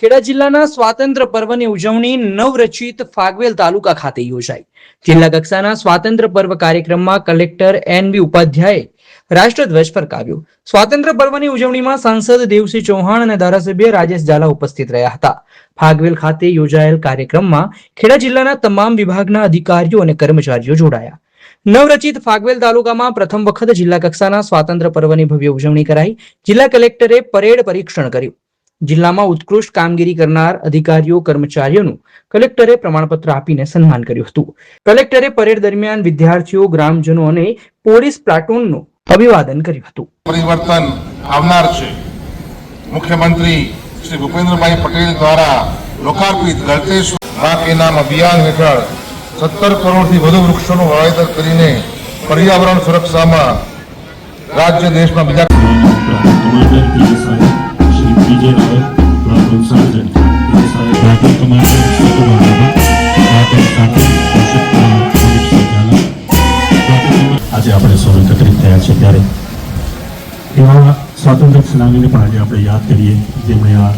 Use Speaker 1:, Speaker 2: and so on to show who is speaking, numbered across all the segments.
Speaker 1: ખેડા જિલ્લાના સ્વાતંત્ર્ય પર્વની ઉજવણી નવરચિત ફાગવેલ તાલુકા ખાતે યોજાઈ. જિલ્લા કક્ષાના સ્વાતંત્ર્ય પર્વ કાર્યક્રમમાં કલેક્ટર NB ઉપાધ્યાયે રાષ્ટ્રધ્વજ ફરકાવ્યો. સ્વાતંત્ર્ય પર્વની ઉજવણીમાં સાંસદ દેવસિંહ ચૌહાણ અને ધારાસભ્ય રાજેશ ઝાલા ઉપસ્થિત રહ્યા હતા. ફાગવેલ ખાતે યોજાયેલ કાર્યક્રમમાં ખેડા જિલ્લાના તમામ વિભાગના અધિકારીઓ અને કર્મચારીઓ જોડાયા. નવરચિત ફાગવેલ તાલુકામાં પ્રથમ વખત જિલ્લા કક્ષાના સ્વાતંત્ર્ય પર્વની ભવ્ય ઉજવણી કરાઈ. જિલ્લા કલેક્ટરે પરેડ પરીક્ષણ કર્યું. જિલ્લામાં ઉત્કૃષ્ટ કામગીરી કરનાર અધિકારીઓ કર્મચારીઓનું કલેક્ટરે પ્રમાણપત્ર આપીને સન્માન કર્યું હતું. કલેક્ટરે પરેડ દરમિયાન વિદ્યાર્થીઓ, ગ્રામજનો અને પોલીસ પ્લાટૂનનું અભિવાદન કર્યું હતું.
Speaker 2: પરિવર્તન આવનાર છે. મુખ્યમંત્રી શ્રી ભૂપેન્દ્રભાઈ પટેલ દ્વારા લોકાર્પિત ગળતેશ્વર મા કે નામ અભિયાન હેઠળ 17 કરોડથી વધુ વૃક્ષોનું વાવેતર કરીને પર્યાવરણ સુરક્ષામાં રાજ્ય દેશમાં બીજા
Speaker 3: આજે આપણે સૌ એકત્રિત થયા છે ત્યારે એવા સ્વાતંત્ર્ય સેનાનીને પણ આજે આપણે યાદ કરીએ જેમણે આ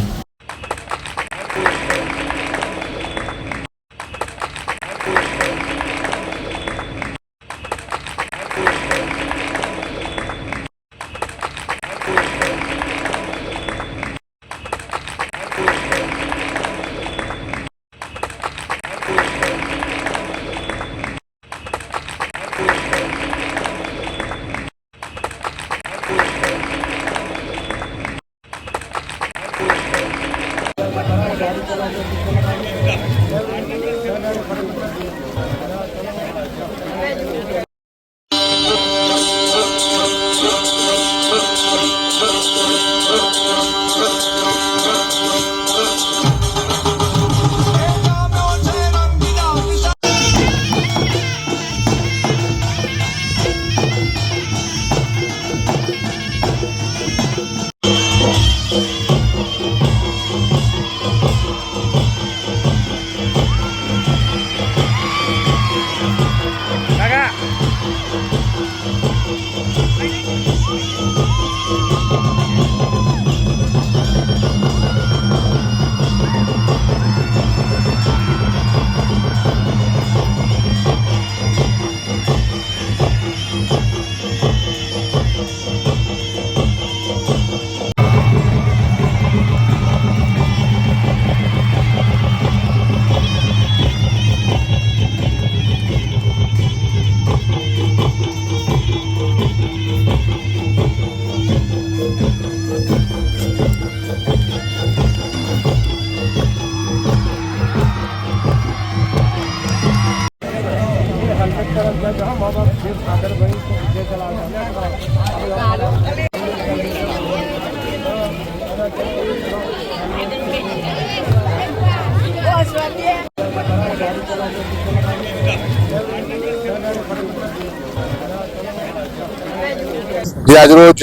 Speaker 2: જે આજરોજ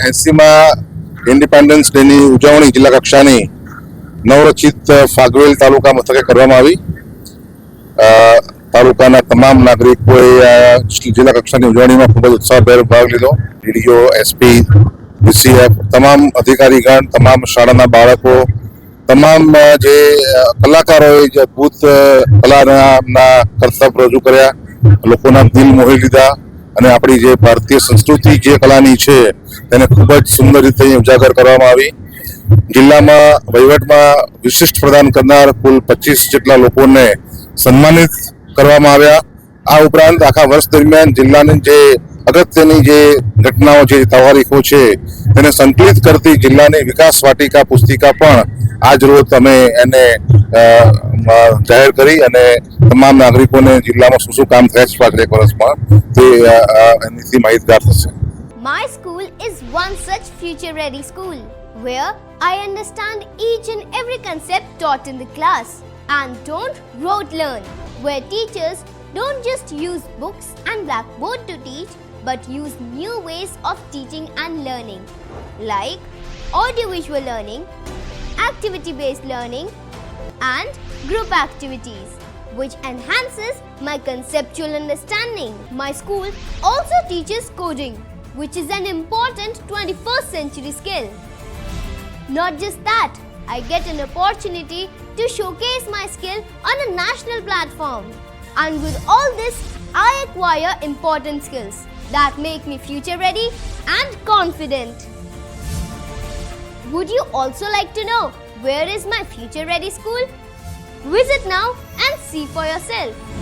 Speaker 2: 80માં ઇન્ડિપેન્ડન્સ ડેની ઉજવણી જિલ્લા કક્ષાની નવરચિત ફાગવેલ તાલુકા મથકે કરવામાં આવી. તાલુકાના તમામ નાગરિકોએ જિલ્લા કક્ષાની ઉજવણીમાં ખૂબ જ ઉત્સાહભેર ભાગ લીધો. DDO, SP, DCF, તમામ અધિકારીગણ, તમામ શાળાના બાળકો, તમામ જે કલાકારોએ જે અદભુત કલાના કરતબ રજૂ કર્યા, લોકોના દિલ મોહી લીધા અને આપણી જે ભારતીય સંસ્કૃતિ જે કલાની છે તેને ખૂબ જ સુંદર રીતે ઉજાગર કરવામાં આવી. જિલ્લામાં વહીવટમાં વિશિષ્ટ પ્રદાન કરનાર કુલ 25 જેટલા લોકોને સન્માનિત કરવામાં આવ્યા. આ ઉપરાંત આખા વર્ષ દરમિયાન જિલ્લાની જે અગત્યની જે ઘટનાઓ જે તારીખો છે તેને સંકલિત કરતી જિલ્લાની વિકાસ વાટિકા પુસ્તિકા પણ આજ રોજ અમે એને જાહેર કરી અને તમામ નાગરિકોને જિલ્લામાં શું શું કામ થયા છે પાછળ એક વર્ષમાં તે એની માહિતગાર થશે.
Speaker 4: My school is one such future-ready school where I understand each and every concept taught in the class and don't rote learn, where teachers don't just use books and blackboard to teach but use new ways of teaching and learning like audiovisual learning, activity-based learning and group activities which enhances my conceptual understanding. My school also teaches coding, which is an important 21st century skill. Not just that, I get an opportunity to showcase my skill on a national platform. And with all this, I acquire important skills that make me future ready and confident. Would you also like to know where is my future ready school? Visit now and see for yourself.